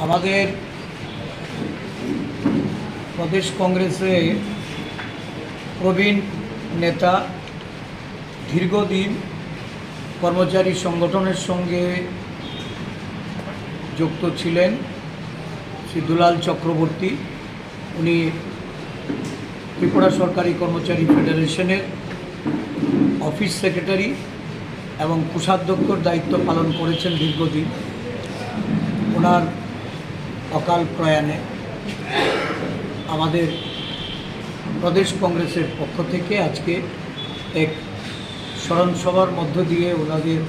আমাদের প্রদেশ কংগ্রেসে প্রবীণ নেতা, দীর্ঘদিন কর্মচারী সংগঠনের সঙ্গে যুক্ত ছিলেন শ্রী দুলাল চক্রবর্তী। উনি ত্রিপুরা সরকারি কর্মচারী ফেডারেশনের অফিস সেক্রেটারি এবং কোষাধ্যক্ষর দায়িত্ব পালন করেছেন দীর্ঘদিন। ওনার অকাল প্রয়াণে আমাদের প্রদেশ কংগ্রেসের পক্ষ থেকে আজকে এক স্মরণসভার মধ্য দিয়ে ওনাদের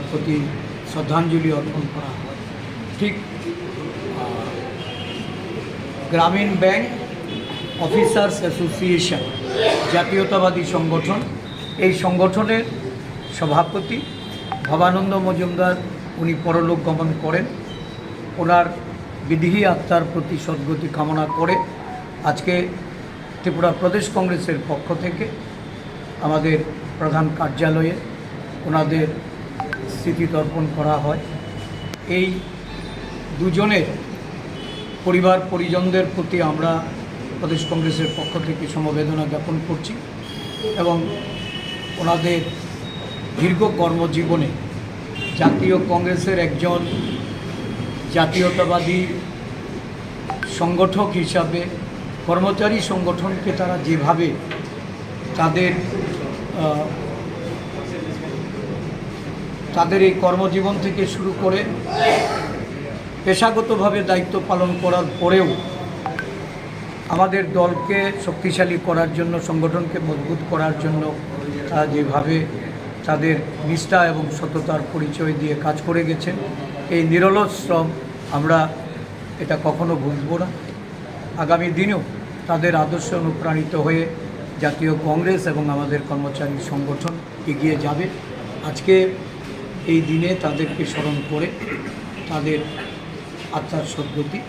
প্রতি শ্রদ্ধাঞ্জলি অর্পণ করা হয়। ঠিক গ্রামীণ ব্যাংক অফিসার্স অ্যাসোসিয়েশন জাতীয়তাবাদী সংগঠন, এই সংগঠনের সভাপতি ভবানন্দ মজুমদার উনি পরলোক গমন করেন। ওনার বিদেহী আত্মার প্রতি সদ্গতি কামনা করে আজকে ত্রিপুরা প্রদেশ কংগ্রেসের পক্ষ থেকে আমাদের প্রধান কার্যালয়ে ওনাদের স্মৃতি তর্পণ করা হয়। এই দুজনের পরিবার পরিজনদের প্রতি আমরা প্রদেশ কংগ্রেসের পক্ষ থেকে সমবেদনা জ্ঞাপন করছি এবং ওনাদের দীর্ঘ কর্মজীবনে জাতীয় কংগ্রেসের একজন জাতীয়তাবাদী সংগঠক হিসাবে কর্মচারী সংগঠনকে তারা যেভাবে তাদের এই কর্মজীবন থেকে শুরু করে পেশাগতভাবে দায়িত্ব পালন করার পরেও আমাদের দলকে শক্তিশালী করার জন্য, সংগঠনকে মজবুত করার জন্য তারা যেভাবে তাদের নিষ্ঠা এবং সততার পরিচয় দিয়ে কাজ করে গেছেন, এই নিরলস শ্রম আমরা এটা কখনো ভুলব না। আগামী দিনেও তাদের আদর্শে অনুপ্রাণিত হয়ে জাতীয় কংগ্রেস এবং আমাদের কর্মচারী সংগঠন এগিয়ে যাবে। আজকে এই দিনে তাদেরকে স্মরণ করে তাদের আত্মার সদ্গতি